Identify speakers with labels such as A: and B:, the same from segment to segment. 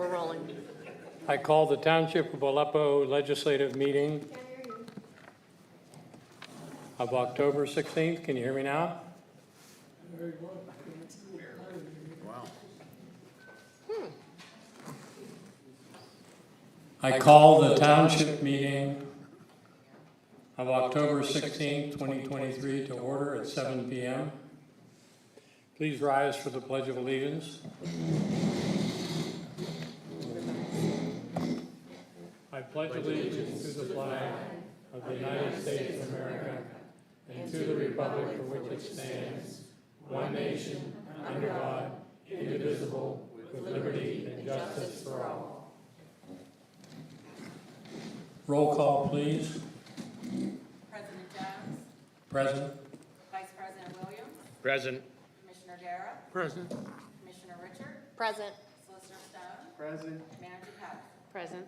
A: We're rolling.
B: I call the Township of Aleppo Legislative Meeting of October 16th. Can you hear me now?
C: Wow.
B: I call the Township Meeting of October 16th, 2023 to order at 7 p.m. Please rise for the Pledge of Allegiance. I pledge allegiance to the flag of the United States of America and to the republic for which it stands, one nation, under God, indivisible, with liberty and justice for all. Roll call, please.
D: President Jones,
B: Present.
D: Vice President Williams,
C: Present.
D: Commissioner Dara,
C: Present.
D: Commissioner Richard,
A: Present.
D: Solicitor Stone,
C: Present.
D: Manager Patton.
A: Present.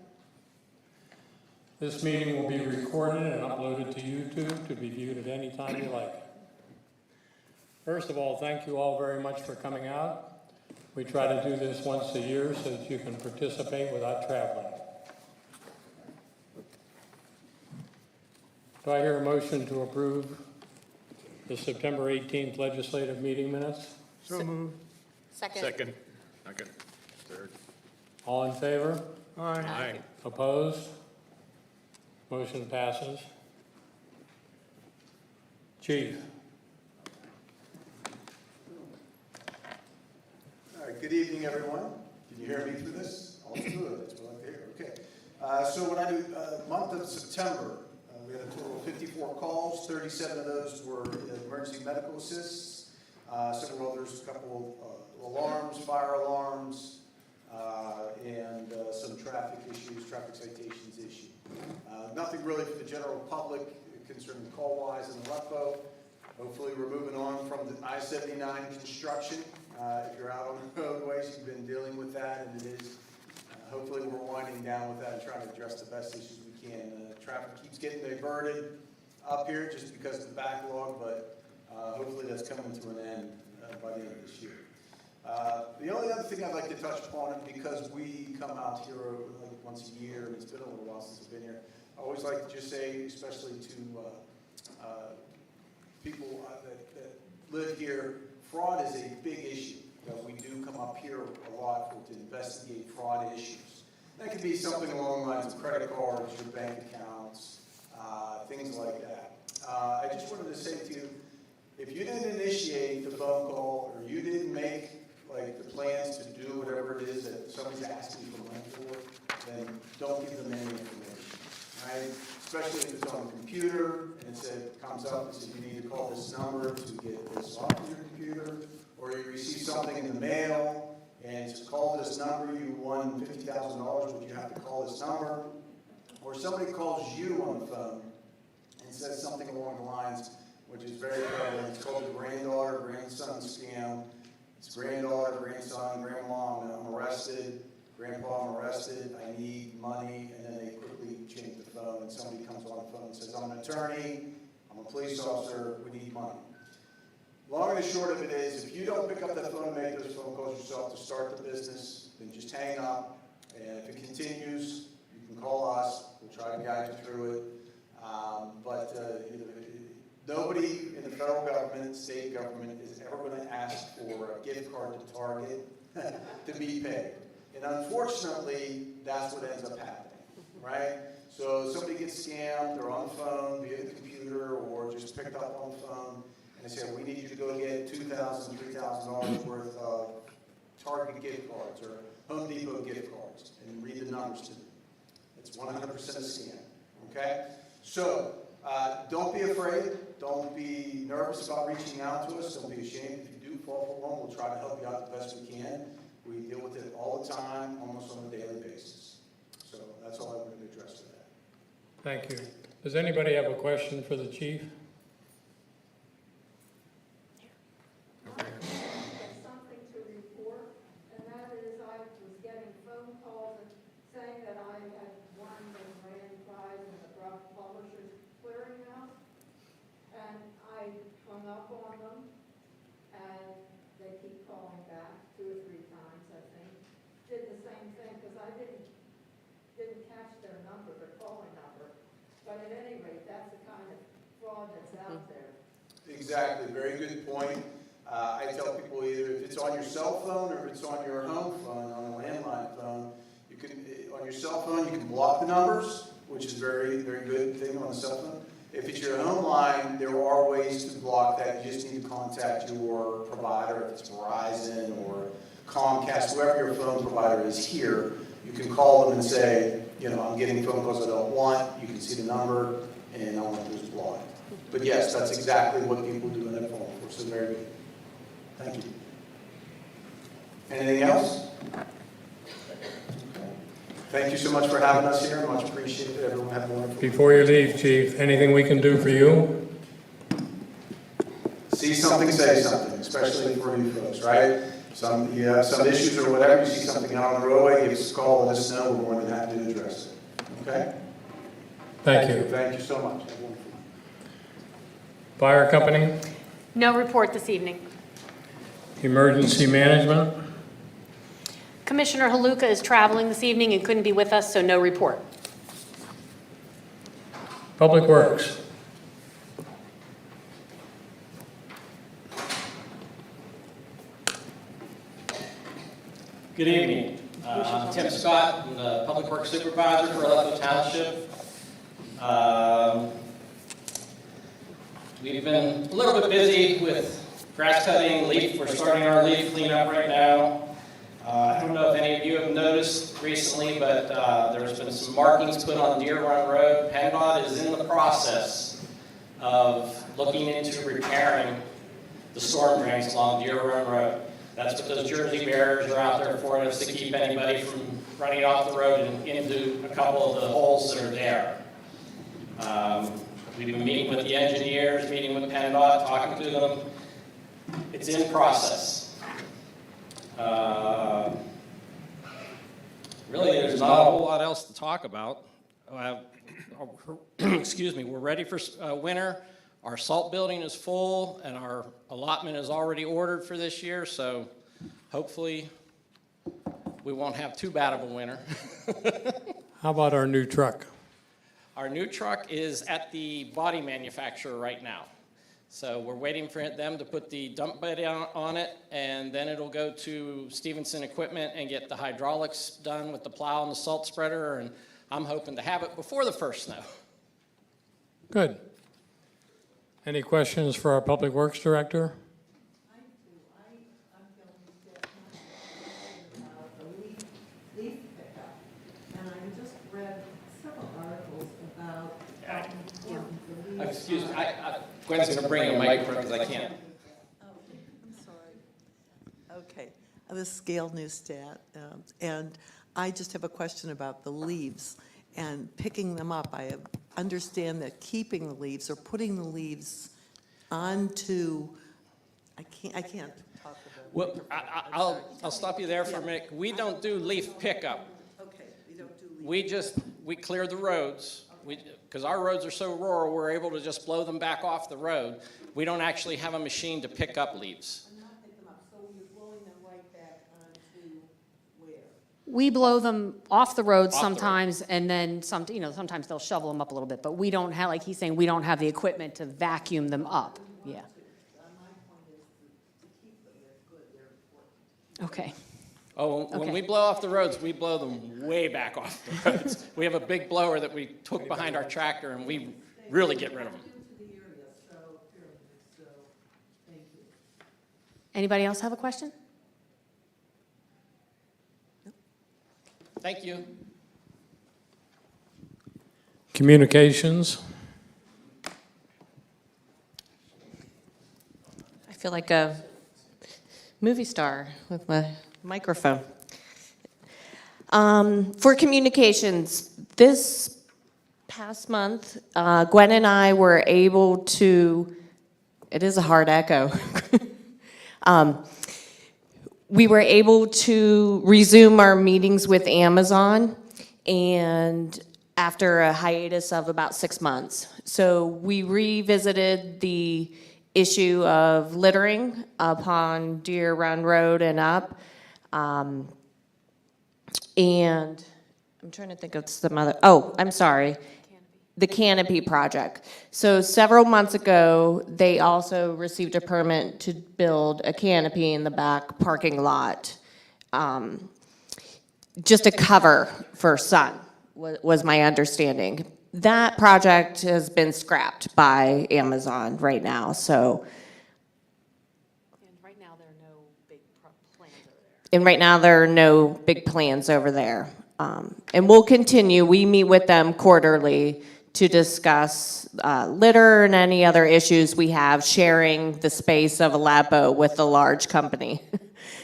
B: This meeting will be recorded and uploaded to YouTube to be viewed at any time you like. First of all, thank you all very much for coming out. We try to do this once a year so that you can participate without traveling. Do I hear a motion to approve the September 18th legislative meeting minutes?
C: So moved.
A: Second.
C: Second. Third.
B: All in favor?
C: Aye.
B: Opposed? Motion passes. Chief.
E: All right, good evening, everyone. Can you hear me through this? All good, that's what I like to hear, okay. So when I do, month of September, we had a total of 54 calls, 37 of those were emergency medical assists, several others, a couple of alarms, fire alarms, and some traffic issues, traffic citations issued. Nothing really for the general public concerning call-wise in Aleppo. Hopefully we're moving on from the I-79 construction. If you're out on the roadways, you've been dealing with that, and it is, hopefully we're winding down with that and trying to address the best issues we can. Traffic keeps getting diverted up here just because of the backlog, but hopefully that's coming to an end by the end of this year. The only other thing I'd like to touch upon, because we come out here like once a year, and it's been a little while since I've been here, I always like to just say, especially to people that live here, fraud is a big issue. We do come up here a lot to investigate fraud issues. That could be something along the lines of credit cards, your bank accounts, things like that. I just wanted to say to you, if you didn't initiate the phone call, or you didn't make like the plans to do whatever it is that somebody's asking for money for, then don't give them any information, right? Especially if it's on the computer and it comes up and says you need to call this number to get this off of your computer, or you receive something in the mail and it's call this number, you won $50,000, but you have to call this number, or somebody calls you on the phone and says something along the lines, which is very prevalent. It's called the granddaughter, grandson scam. It's granddaughter, grandson, grandma, I'm arrested, grandpa, I'm arrested, I need money, and then they quickly change the phone, and somebody comes on the phone and says, I'm an attorney, I'm a police officer, we need money. Long and the short of it is, if you don't pick up that phone and make those phone calls yourself to start the business, then just hang up, and if it continues, you can call us, we'll try to guide you through it. Nobody in the federal government, state government, is ever going to ask for a gift card to Target to be paid. And unfortunately, that's what ends up happening, right? So somebody gets scammed, they're on the phone via the computer or just picked up on the phone, and they say, we need you to go get $2,000, $3,000 worth of Target gift cards or Home Depot gift cards, and read the numbers to them. It's 100% a scam, okay? So don't be afraid. Don't be nervous about reaching out to us. Don't be ashamed. If you do fall for one, we'll try to help you out the best we can. We deal with it all the time, almost on a daily basis. So that's all I'm going to address to that.
B: Thank you. Does anybody have a question for the chief?
F: Something to report, and that is I was getting phone calls saying that I had won the grand prize in the Publishers Clearinghouse, and I hung up on them, and they keep calling back 2 or 3 times, I think. Did the same thing because any rate, that's the kind of fraud that's out there.
E: Exactly, very good point. I tell people either if it's on your cell phone or if it's on your home phone, on a landline phone, you can, on your cell phone, you can block the numbers, which is very, very good thing on a cell phone. If it's your home line, there are ways to block that. You just need to contact your provider, if it's Verizon or Comcast, whoever your phone provider is here. You can call them and say, you know, I'm getting phone calls I don't want. You can see the number, and I want to just block it. But yes, that's exactly what people do in that phone for. So very good. Thank you. Anything else? Thank you so much for having us here. Much appreciated. Everyone have a wonderful day.
B: Before you leave, Chief, anything we can do for you?
E: See something, say something, especially for you folks, right? You have some issues or whatever, you see something out on the roadway, give us a call, let us know, we're more than happy to address it. Okay?
B: Thank you.
E: Thank you so much. Have a wonderful day.
B: Fire company,
A: No report this evening.
B: emergency management,
A: Commissioner Haluka is traveling this evening and couldn't be with us, so no report.
B: public works.
G: Good evening. I'm Tim Scott. I'm the Public Works Supervisor for Aleppo Township. We've been a little bit busy with grass cutting, leaf. We're starting our leaf cleanup right now. I don't know if any of you have noticed recently, but there's been some markings put on Deer Run Road. PennDOT is in the process of looking into repairing the storm drains along Deer Run Road. That's what those Jersey barriers are out there for, is to keep anybody from running off the road and into a couple of the holes that are there. We've been meeting with the engineers, meeting with PennDOT, talking to them. It's in process. Really, there's not a whole lot else to talk about. Excuse me, we're ready for winter. Our salt building is full, and our allotment is already ordered for this year, so hopefully we won't have too bad of a winter.
B: How about our new truck?
G: Our new truck is at the body manufacturer right now. So we're waiting for them to put the dump bed on it, and then it'll go to Stevenson Equipment and get the hydraulics done with the plow and the salt spreader, and I'm hoping to have it before the first snow.
B: Good. Any questions for our Public Works Director?
F: I do. I'm feeling about the leaf pickup. And I just read several articles about the leaves.
G: Excuse me, Gwen's going to bring a microphone because I can't.
H: Oh, I'm sorry. Okay, this is Gail Newstat, and I just have a question about the leaves and picking them up. I understand that keeping the leaves or putting the leaves onto, I can't talk about.
G: Well, I'll stop you there for a minute. We don't do leaf pickup.
H: Okay, you don't do leaves.
G: We clear the roads. Because our roads are so rural, we're able to just blow them back off the road. We don't actually have a machine to pick up leaves.
H: And not pick them up, so you're blowing them right back onto where?
A: We blow them off the road
G: Off the road.
A: sometimes, and then sometimes they'll shovel them up a little bit, but we don't have, like he's saying, we don't have the equipment to vacuum them up. Yeah.
H: My point is to keep them, they're good, they're important.
A: Okay.
G: Oh, when
A: Okay.
G: we blow off the roads, we blow them way back off the roads. We have a big blower that we took behind our tractor, and we really get rid of them.
H: Into the area, so, thank you.
A: Anybody else have a question?
G: Thank you.
B: Communications,
I: I feel like a movie star with my microphone. For communications, this past month, Gwen and I were able to, it is a hard echo. We were able to resume our meetings with Amazon, and after a hiatus of about 6 months. So we revisited the issue of littering upon Deer Run Road and up. And I'm trying to think of some other, I'm sorry. the canopy project. So several months ago, they also received a permit to build a canopy in the back parking lot. Just a cover for sun, was my understanding. That project has been scrapped by Amazon right now, so.
A: And right now, there are no big plans over there.
I: And right now, there are no big plans over there. And we'll continue, we meet with them quarterly to discuss litter and any other issues we have, sharing the space of Aleppo with a large company.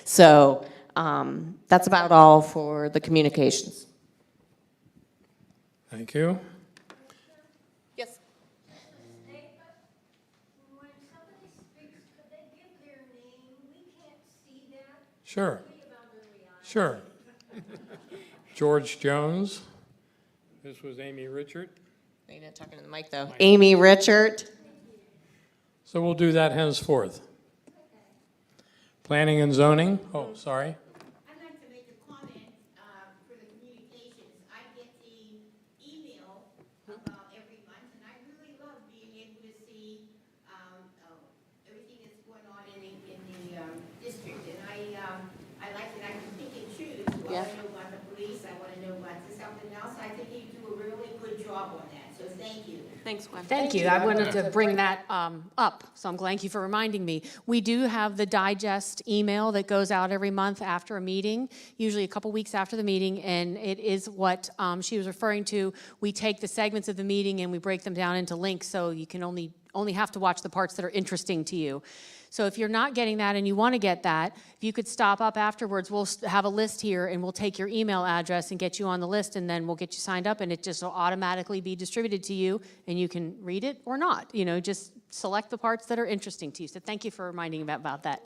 I: So that's about all for the communications.
B: Thank you.
I: Yes.
F: When somebody speaks, could they give their name? We can't see that.
B: Sure. Sure. George Jones. This was Amy Richard.
I: You're not talking to the mic, though. Amy Richard.
B: So we'll do that henceforth. Planning and zoning. Oh, sorry.
J: I'd like to make a comment for the communications. I get the email about every month, and I really love being able to see everything that's going on in the district. And I like that I can pick and choose. I want to know about the police. I want to know about something else. I think you do a really good job on that. So thank you.
I: Thanks, Gwen.
A: Thank you. I wanted to bring that up, so I'm glad thank you for reminding me. We do have the digest email that goes out every month after a meeting, usually a couple weeks after the meeting, and it is what she was referring to. We take the segments of the meeting and we break them down into links, so you can only have to watch the parts that are interesting to you. So if you're not getting that and you want to get that, if you could stop up afterwards, we'll have a list here and we'll take your email address and get you on the list, and then we'll get you signed up, and it just will automatically be distributed to you, and you can read it or not. You know, just select the parts that are interesting to you. So thank you for reminding me about that.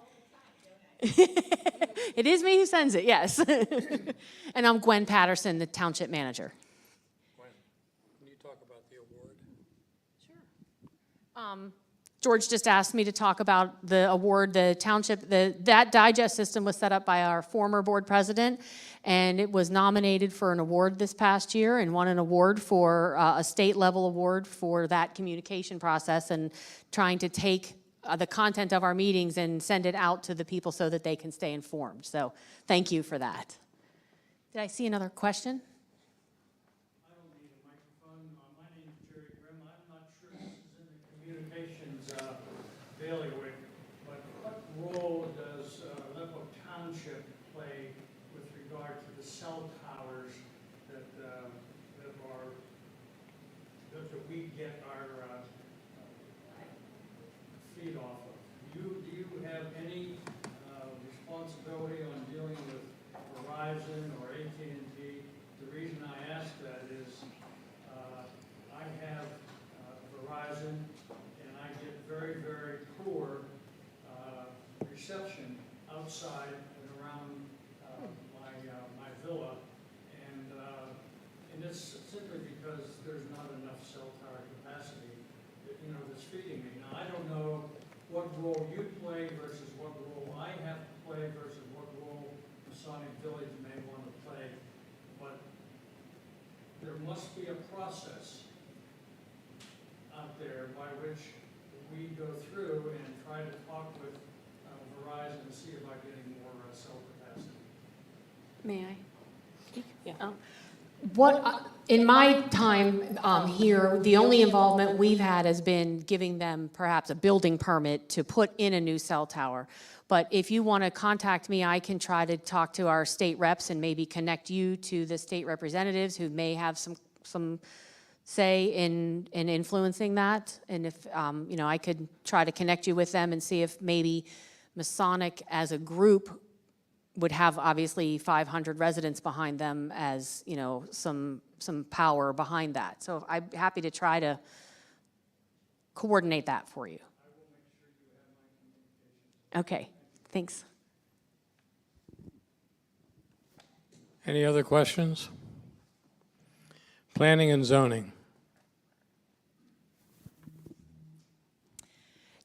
A: It is me who sends it, yes. And I'm Gwen Patterson, the township manager.
B: Gwen, can you talk about the award?
A: George just asked me to talk about the award, the township, that digest system was set up by our former board president, and it was nominated for an award this past year and won an award for a state level award for that communication process and trying to take the content of our meetings and send it out to the people so that they can stay informed. So thank you for that. Did I see another question?
K: I don't need a microphone. My name is Jerry Grimm. I'm not sure this is in the communications bailiwick, but what role does Aleppo Township play with regard to the cell towers that we get our feed off of? Do you have any responsibility on dealing with Verizon or AT&T? The reason I ask that is I have Verizon, and I get very, very poor reception outside and around my villa, and it's simply because there's not enough cell tower capacity that's feeding me. Now, I don't know what role you play versus what role I have to play versus what role Masonic Village may want to play, but there must be a process out there by which we go through and try to talk with Verizon to see about getting more cell capacity.
A: May I speak? Yeah. In my time here, the only involvement we've had has been giving them perhaps a building permit to put in a new cell tower. But if you want to contact me, I can try to talk to our state reps and maybe connect you to the state representatives who may have some say in influencing that. And if, I could try to connect you with them and see if maybe Masonic as a group would have obviously 500 residents behind them as, some power behind that. So I'm happy to try to coordinate that for you.
K: I will make sure you have my communication.
A: Okay, thanks.
B: Any other questions? Planning and zoning.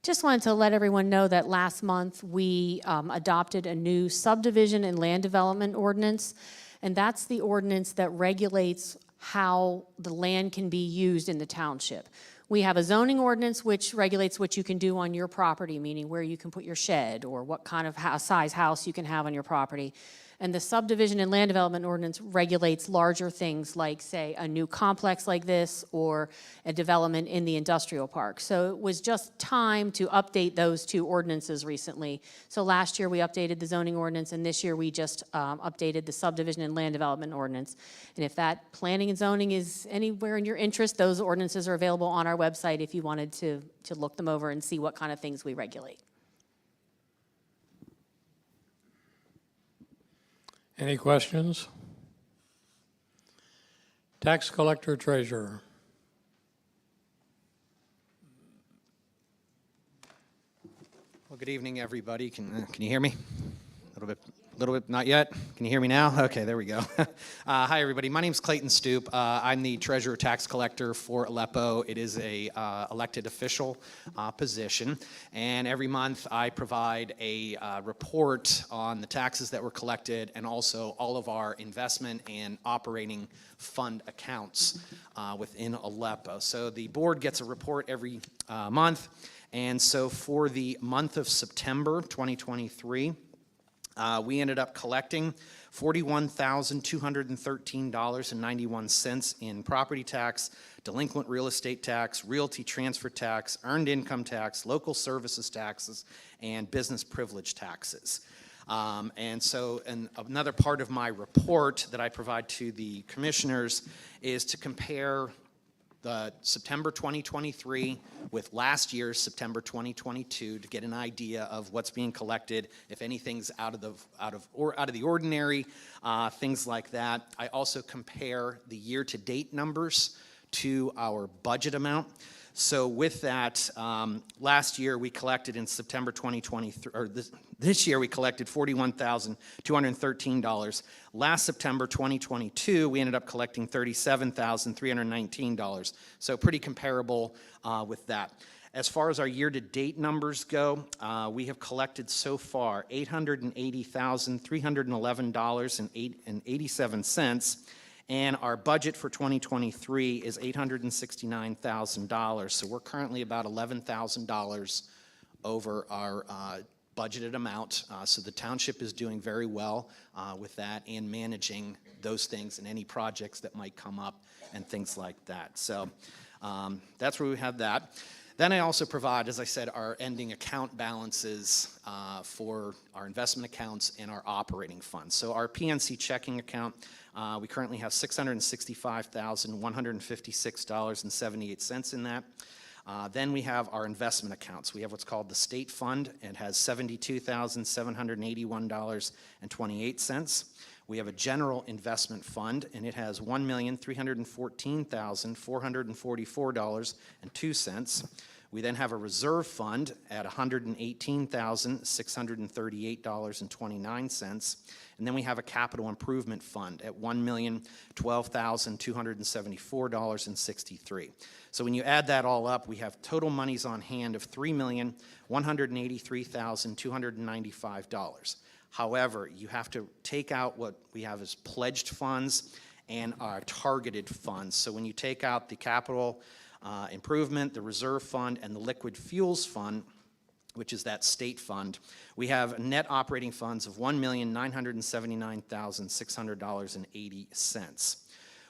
A: Just wanted to let everyone know that last month we adopted a new subdivision and land development ordinance, and that's the ordinance that regulates how the land can be used in the township. We have a zoning ordinance which regulates what you can do on your property, meaning where you can put your shed or what kind of size house you can have on your property. And the subdivision and land development ordinance regulates larger things like, say, a new complex like this or a development in the industrial park. So it was just time to update those two ordinances recently. So last year we updated the zoning ordinance, and this year we just updated the subdivision and land development ordinance. And if that planning and zoning is anywhere in your interest, those ordinances are available on our website if you wanted to look them over and see what kind of things we regulate.
B: Any questions? Tax collector treasurer.
L: Well, good evening, everybody. Can you hear me? A little bit, not yet. Can you hear me now? Okay, there we go. Hi, everybody. My name's Clayton Stoop. I'm the treasurer tax collector for Aleppo. It is a elected official position, and every month I provide a report on the taxes that were collected and also all of our investment and operating fund accounts within Aleppo. So the board gets a report every month, and so for the month of September 2023, we ended up collecting $41,213.91 in property tax, delinquent real estate tax, realty transfer tax, earned income tax, local services taxes, and business privilege taxes. And another part of my report that I provide to the commissioners is to compare the September 2023 with last year's September 2022 to get an idea of what's being collected, if anything's out of the ordinary, things like that. I also compare the year-to-date numbers to our budget amount. So with that, last year we collected in September 2023, or this year we collected $41,213. Last September 2022, we ended up collecting $37,319. So pretty comparable with that. As far as our year-to-date numbers go, we have collected so far $880,311.87. And our budget for 2023 is $869,000. So we're currently about $11,000 over our budgeted amount. So the township is doing very well with that and managing those things and any projects that might come up and things like that. So that's where we have that. Then I also provide, as I said, our ending account balances for our investment accounts and our operating funds. So our PNC checking account, we currently have $665,156.78 in that. Then we have our investment accounts. We have what's called the state fund. It has $72,781.28. We have a general investment fund, and it has $1,314,444.02. We then have a reserve fund at $118,638.29. And then we have a capital improvement fund at $1,012,274.63. So when you add that all up, we have total monies on hand of $3,183,295. However, you have to take out what we have as pledged funds and our targeted funds. So when you take out the capital improvement, the reserve fund, and the liquid fuels fund, which is that state fund, we have net operating funds of $1,979,600.80.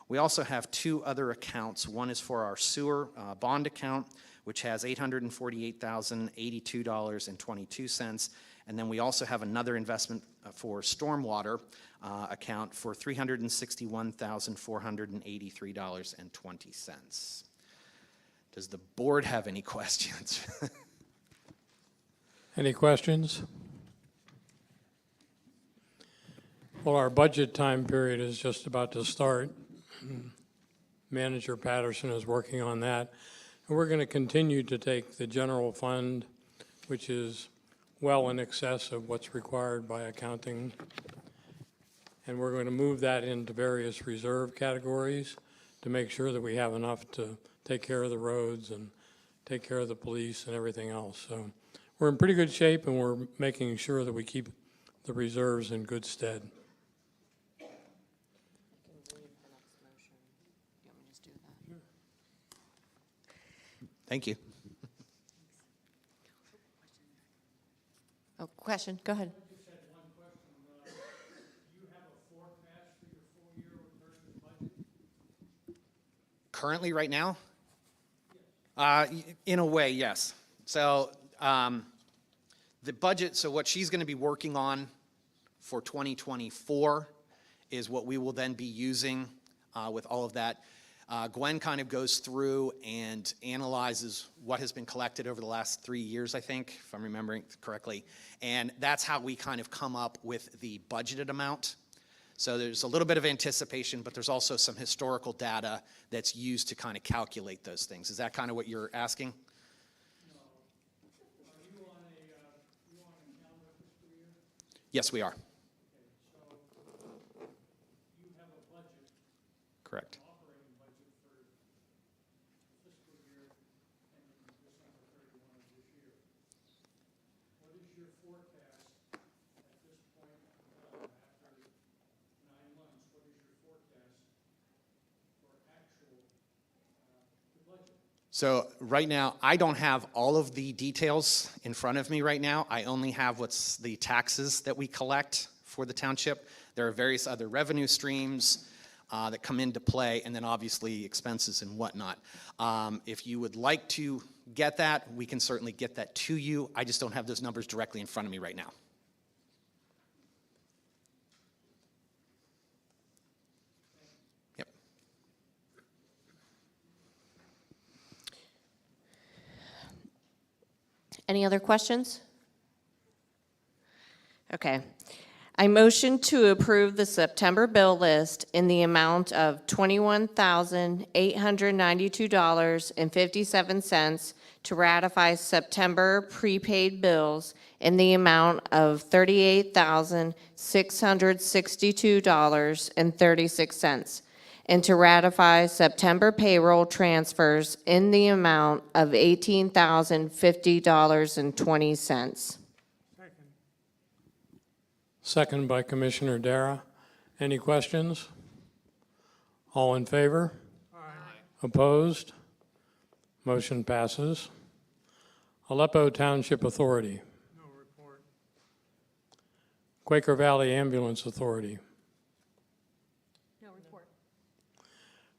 L: We also have two other accounts. One is for our sewer bond account, which has $848,082.22. And then we also have another investment for stormwater account for $361,483.20. Does the board have any questions?
B: Any questions? Well, our budget time period is just about to start. Manager Patterson is working on that. And we're going to continue to take the general fund, which is well in excess of what's required by accounting. And we're going to move that into various reserve categories to make sure that we have enough to take care of the roads and take care of the police and everything else. So we're in pretty good shape, and we're making sure that we keep the reserves in good stead.
L: Thank you.
I: Oh, question, go ahead.
K: I just had one question. Do you have a forecast for your full year versus budget?
L: Currently, right now? In a way, yes. So the budget, so what she's going to be working on for 2024 is what we will then be using with all of that. Gwen kind of goes through and analyzes what has been collected over the last 3 years, I think, if I'm remembering correctly. And that's how we kind of come up with the budgeted amount. So there's a little bit of anticipation, but there's also some historical data that's used to kind of calculate those things. Is that kind of what you're asking?
K: No. Are you on a calendar fiscal year?
L: Yes, we are.
K: Okay, so you have a budget,
L: Correct.
K: operating budget for fiscal year ending December 31 of this year. What is your forecast at this point, after 9 months, what is your forecast for actual, the budget?
L: So right now, I don't have all of the details in front of me right now. I only have what's the taxes that we collect for the township. There are various other revenue streams that come into play, and then obviously expenses and whatnot. If you would like to get that, we can certainly get that to you. I just don't have those numbers directly in front of me right now. Yep.
I: Any other questions? Okay. I motion to approve the September bill list in the amount of $21,892.57 to ratify September prepaid bills in the amount of $38,662.36, and to ratify September payroll transfers in the amount of $18,050.20.
B: Second by Commissioner Dara. Any questions? All in favor? Aye. Opposed? Motion passes. Aleppo Township Authority.
K: No report.
B: Quaker Valley Ambulance Authority.
A: No report.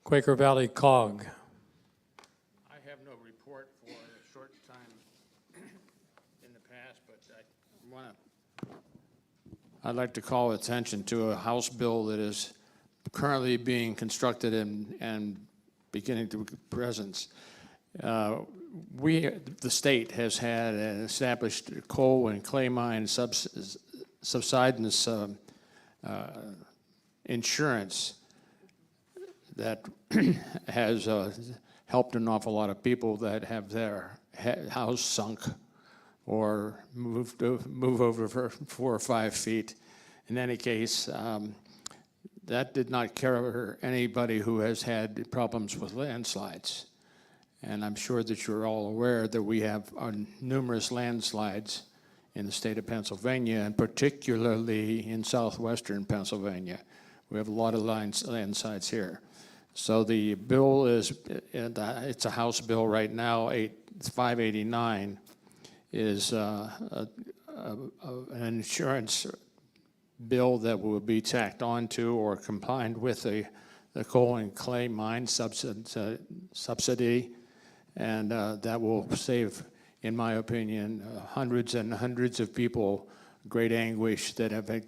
B: Quaker Valley COG.
C: I have no report for a short time in the past, but I'd like to call attention to a House bill that is currently being constructed and beginning to presence. The state has had an established coal and clay mine subsidence insurance that has helped an awful lot of people that have their house sunk or move over for 4 or 5 feet. In any case, that did not cover anybody who has had problems with landslides. And I'm sure that you're all aware that we have numerous landslides in the state of Pennsylvania, and particularly in southwestern Pennsylvania. We have a lot of landslides here. So the bill is, it's a House bill right now, 589, is an insurance bill that will be tacked onto or combined with the coal and clay mine subsidy, and that will save, in my opinion, hundreds and hundreds of people great anguish that have been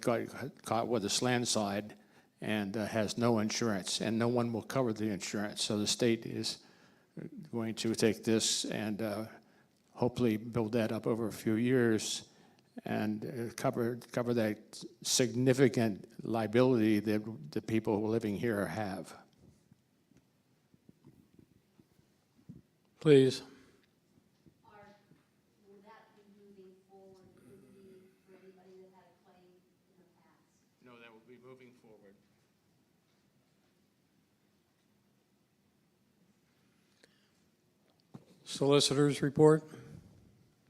C: caught with a landslide and has no insurance, and no one will cover the insurance. So the state is going to take this and hopefully build that up over a few years and cover that significant liability that the people living here have.
B: Please.
J: Will that be moving forward for anybody that had a claim in the past?
C: no, that will be moving forward.
B: Solicitors report.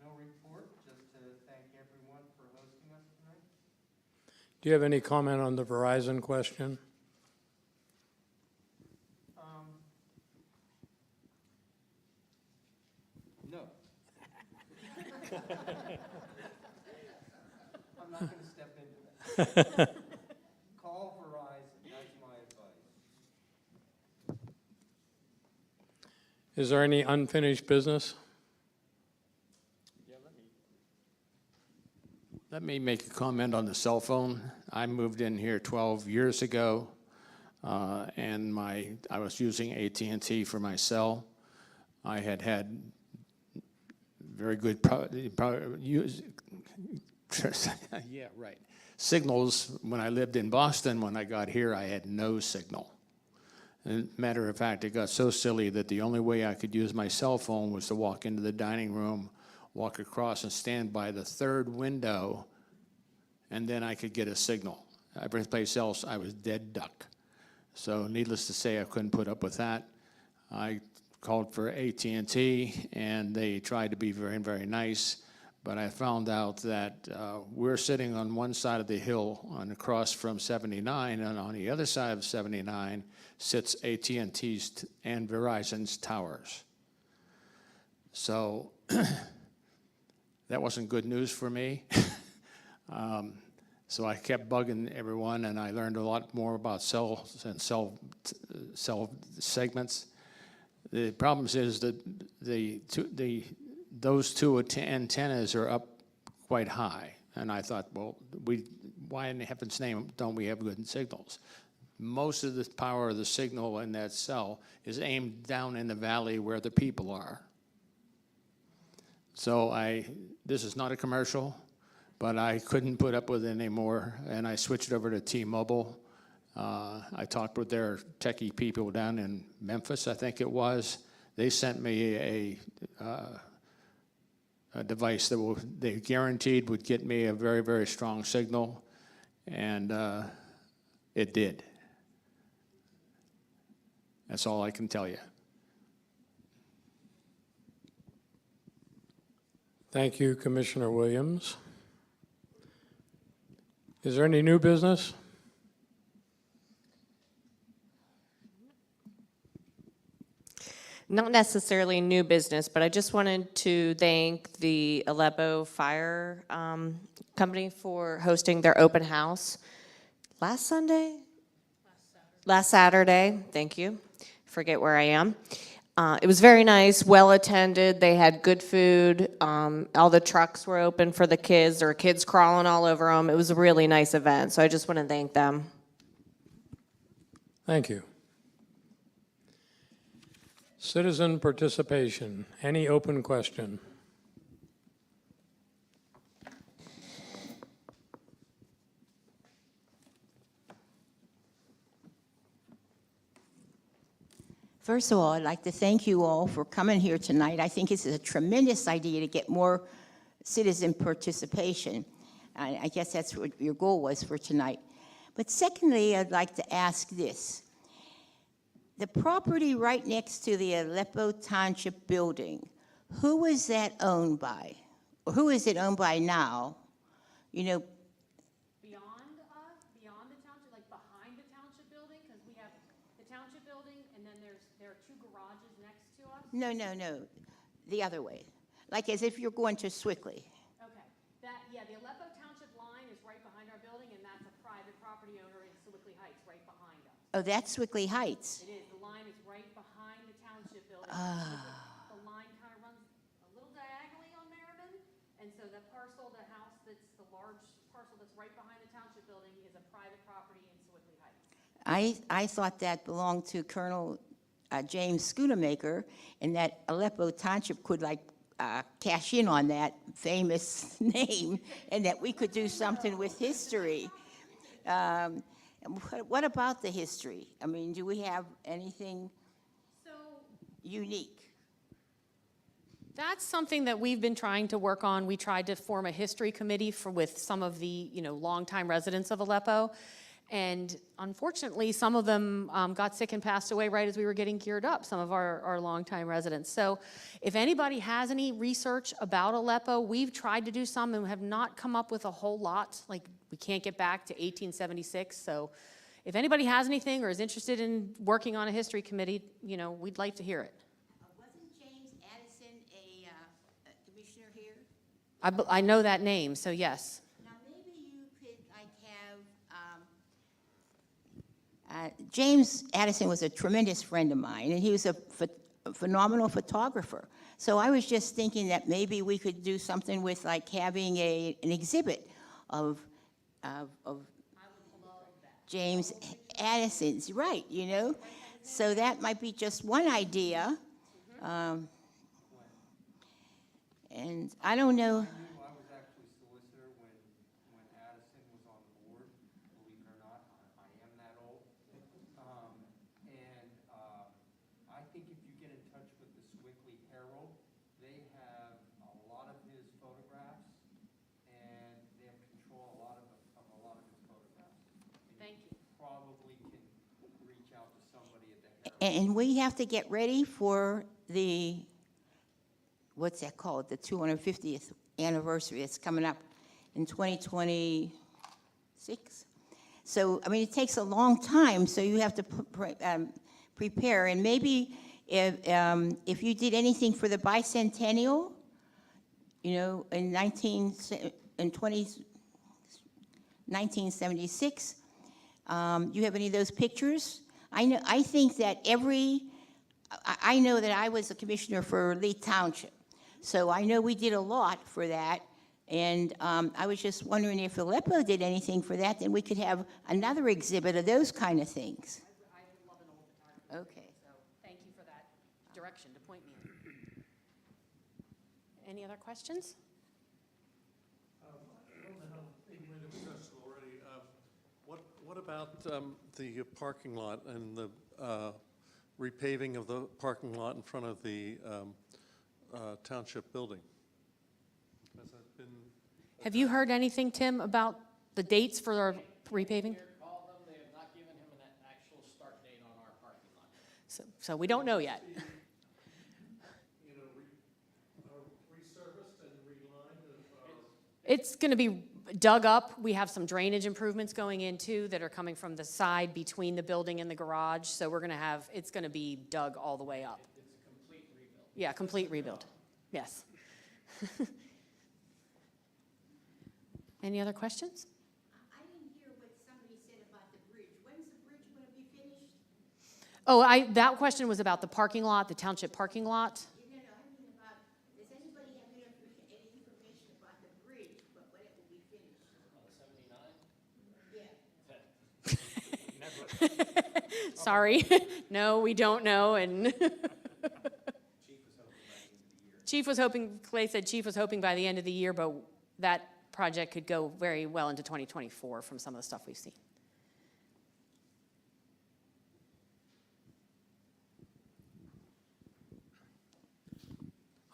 M: No report, just to thank everyone for hosting us tonight.
B: Do you have any comment on the Verizon question?
M: I'm not gonna step into that. Call Verizon, that's my advice.
B: Is there any unfinished business?
C: Let me make a comment on the cell phone. I moved in here 12 years ago, and I was using AT&T for my cell. I had very good yeah, right. Signals. When I lived in Boston, when I got here, I had no signal. And matter of fact, it got so silly that the only way I could use my cell phone was to walk into the dining room, walk across and stand by the third window, and then I could get a signal. Every place else, I was dead duck. So needless to say, I couldn't put up with that. I called for AT&T, and they tried to be very, very nice, but I found out that we're sitting on one side of the hill across from 79, and on the other side of 79 sits AT&T's and Verizon's towers. So that wasn't good news for me. So I kept bugging everyone, and I learned a lot more about cells and cell segments. The problem is that those two antennas are up quite high, and I thought, well, why in heaven's name don't we have good signals? Most of the power of the signal in that cell is aimed down in the valley where the people are. So this is not a commercial, but I couldn't put up with it anymore, and I switched over to T-Mobile. I talked with their techie people down in Memphis, I think it was. They sent me a device that they guaranteed would get me a very, very strong signal, and it did. That's all I can tell you.
B: Thank you, Commissioner Williams. Is there any new business?
I: Not necessarily new business, but I just wanted to thank the Aleppo Fire Company for hosting their open house last Sunday? Last Saturday, thank you. Forget where I am. It was very nice, well-attended. They had good food. All the trucks were open for the kids. There were kids crawling all over them. It was a really nice event, so I just want to thank them.
B: Thank you. Citizen participation. Any open question?
J: First of all, I'd like to thank you all for coming here tonight. I think it's a tremendous idea to get more citizen participation. I guess that's what your goal was for tonight. But secondly, I'd like to ask this. The property right next to the Aleppo Township building, who is that owned by? Or who is it owned by now? You know,
A: Beyond us, beyond the township, like behind the township building, because we have the township building, and then there are two garages next to us.
J: no, the other way. Like as if you're going to Swickley.
A: Okay, the Aleppo Township line is right behind our building, and that's a private property owner in Sewickley Heights, right behind us.
J: Oh, that's Swickley Heights.
A: It is, the line is right behind the township building. The line kind of runs a little diagonally on Merriman, and so the parcel, the house that's the large parcel that's right behind the township building is a private property in Sewickley Heights.
J: I thought that belonged to Colonel James Schoonamaker, and that Aleppo Township could cash in on that famous name, and that we could do something with history. What about the history? I mean, do we have anything unique?
A: That's something that we've been trying to work on. We tried to form a history committee with some of the, longtime residents of Aleppo. And unfortunately, some of them got sick and passed away right as we were getting geared up, some of our longtime residents. So if anybody has any research about Aleppo, we've tried to do some and have not come up with a whole lot. Like, we can't get back to 1876. So if anybody has anything or is interested in working on a history committee, we'd like to hear it.
J: Wasn't James Addison a commissioner here?
A: I know that name, so yes.
J: Now, maybe you could like have, James Addison was a tremendous friend of mine, and he was a phenomenal photographer. So I was just thinking that maybe we could do something with like having an exhibit of James Addison's, right, you know? So that might be just one idea. And I don't know.
M: I was actually solicitor when Addison was on the board, believe it or not, I am that old. I think if you get in touch with the Sewickley Herald, they have a lot of his photographs, and they have control of a lot of his photographs.
A: Thank you.
M: Probably can reach out to somebody at the Herald.
J: And we have to get ready for the, what's that called? The 250th anniversary. It's coming up in 2026. So, I mean, it takes a long time, so you have to prepare. And maybe if you did anything for the bicentennial, you know, in 1976, you have any of those pictures? I think that I know that I was a commissioner for Lee Township, so I know we did a lot for that, and I was just wondering if Aleppo did anything for that, then we could have another exhibit of those kind of things.
A: I would love an old photography.
J: Okay.
A: So thank you for that direction to point me in. Any other questions?
N: I don't know how you might have addressed it already. What about the parking lot and the repaving of the parking lot in front of the township building? Has that been?
A: Have you heard anything, Tim, about the dates for our repaving?
G: Call them, they have not given him an actual start date on our parking lot.
A: So we don't know yet.
N: You know, resurfaced and relined?
A: It's going to be dug up. We have some drainage improvements going in too that are coming from the side between the building and the garage. So we're going to have, it's going to be dug all the way up.
G: It's a complete rebuild.
A: Yeah, complete rebuild. Yes. Any other questions?
J: I didn't hear what somebody said about the bridge. When's the bridge going to be finished?
A: Oh, that question was about the parking lot, the township parking lot.
J: No, I mean about, does anybody have any information about the bridge, but when it will be finished?
G: Yeah.
A: Sorry. No, we don't know. And Chief was hoping, Clay said Chief was hoping by the end of the year, but that project could go very well into 2024 from some of the stuff we've seen.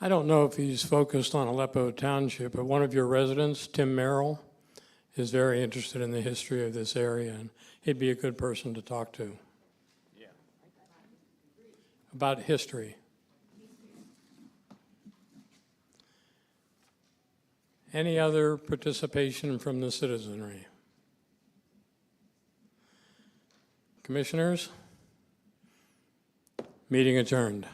B: I don't know if he's focused on Aleppo Township, but one of your residents, Tim Merrill, is very interested in the history of this area, and he'd be a good person to talk to.
C: Yeah.
B: About history. Any other participation from the citizenry? Commissioners? Meeting adjourned.